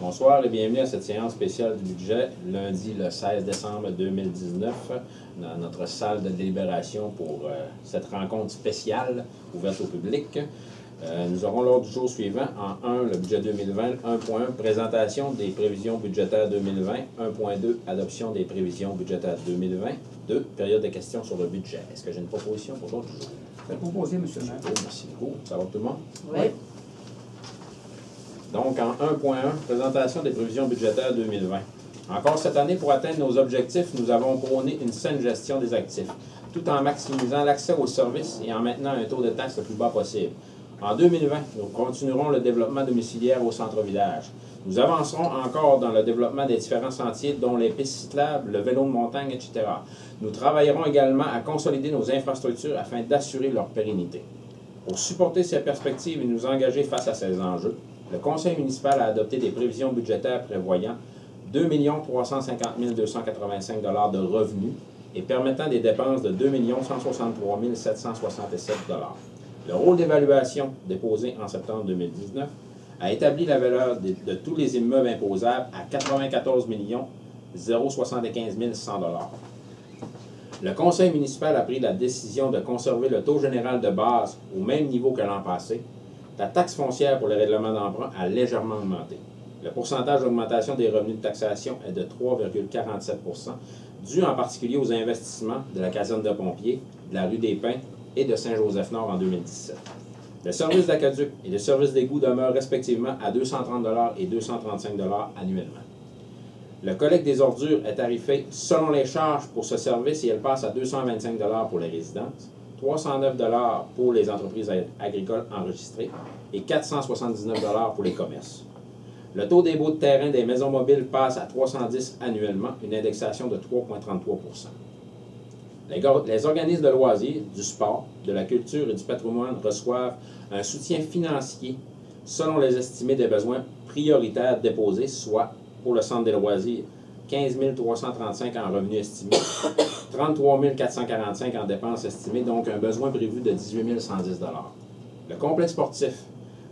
Bonsoir et bienvenue à cette séance spéciale du budget, lundi le 16 décembre 2019, dans notre salle de délibération pour cette rencontre spéciale ouverte au public. Nous aurons l'ordre du jour suivant, en 1, le budget 2020, 1.1, présentation des prévisions budgétaires 2020, 1.2, adoption des prévisions budgétaires 2020, 2, période de questions sur le budget. Est-ce que j'ai une proposition pour l'ordre du jour? C'est proposé, M. le maire. Merci beaucoup. Ça va tout le monde? Oui. Donc, en 1.1, présentation des prévisions budgétaires 2020. Encore cette année, pour atteindre nos objectifs, nous avons prôné une saine gestion des actifs, tout en maximisant l'accès aux services et en maintenant un taux de taxe le plus bas possible. En 2020, nous continuerons le développement domiciliaire au centre-village. Nous avancerons encore dans le développement des différents sentiers, dont les pistes cyclables, le vélo de montagne, etc. Nous travaillerons également à consolider nos infrastructures afin d'assurer leur pérennité. Pour supporter ces perspectives et nous engager face à ces enjeux, le Conseil municipal a adopté des prévisions budgétaires prévoyant 2 350 285 $ de revenus et permettant des dépenses de 2 163 767 $. Le rôle d'évaluation, déposé en septembre 2019, a établi la valeur de tous les immeubles imposables à 94 075 100 $. Le Conseil municipal a pris la décision de conserver le taux général de base au même niveau que l'an passé. La taxe foncière pour le règlement d'emprunt a légèrement augmenté. Le pourcentage d'augmentation des revenus de taxation est de 3,47 %, dû en particulier aux investissements de la caserne de pompiers, de la rue des Pins et de Saint-Joseph-Nord en 2017. Le service d'aqueduc et le service d'égout demeurent respectivement à 230 $ et 235 $ annuellement. Le collecte des ordures est tarifé selon les charges pour ce service et elle passe à 225 $ pour les résidences, 309 $ pour les entreprises agricoles enregistrées et 479 $ pour les commerces. Le taux des baux de terrain des maisons mobiles passe à 310 annuellement, une indexation de 3,33 %. Les organismes de loisirs, du sport, de la culture et du patrimoine reçoivent un soutien financier selon les estimés des besoins prioritaires déposés, soit pour le centre des loisirs, 15 335 en revenus estimés, 33 445 en dépenses estimées, donc un besoin prévu de 18 110 $. Le complexe sportif,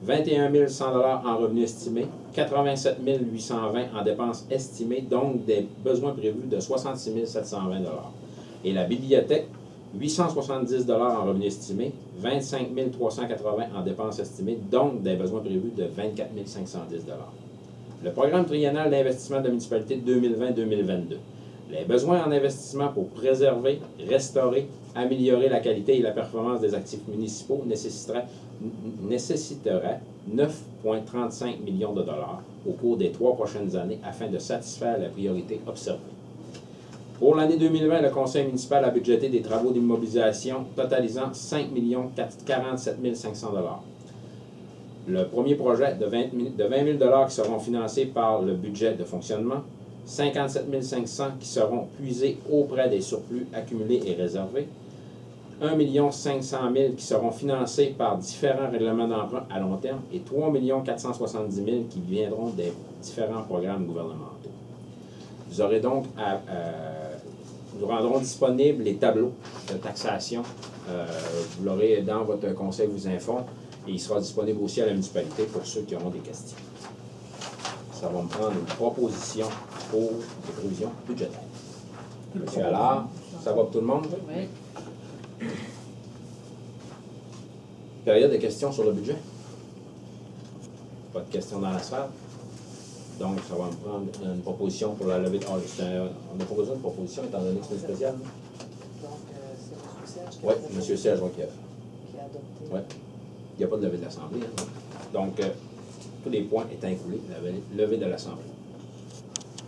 21 100 $ en revenus estimés, 87 820 en dépenses estimées, donc des besoins prévus de 66 720 $. Et la bibliothèque, 870 $ en revenus estimés, 25 380 en dépenses estimées, donc des besoins prévus de 24 510 $. Le programme triennal d'investissement de la municipalité 2020-2022. Les besoins en investissement pour préserver, restaurer, améliorer la qualité et la performance des actifs municipaux nécessiteraient 9,35 millions de dollars au cours des 3 prochaines années afin de satisfaire la priorité observée. Pour l'année 2020, le Conseil municipal a budgété des travaux d'immobilisation totalisant 5 47 500 $. Le premier projet de 20 000 $ qui seront financés par le budget de fonctionnement, 57 500 $ qui seront puisés auprès des surplus accumulés et réservés, 1 500 000 $ qui seront financés par différents règlements d'emprunt à long terme et 3 470 000 $ qui viendront des différents programmes gouvernementaux. Vous aurez donc nous rendrons disponibles les tableaux de taxation. Vous l'aurez dans votre conseil vous informe et il sera disponible aussi à la municipalité pour ceux qui auront des questions. Ça va me prendre une proposition pour les prévisions budgétaires. Monsieur Allard, ça va pour tout le monde? Oui. Période de questions sur le budget? Pas de questions dans la salle? Donc, ça va me prendre une proposition pour la levée de... on a proposé une proposition étant donné que c'est une spéciale. Donc, c'est M. Serge qui a Oui, adopté. M. Serge qui a adopté. Oui. Il n'y a pas de levée de l'Assemblée. Hein? Donc, tous les points étant écoulés, la levée de l'Assemblée.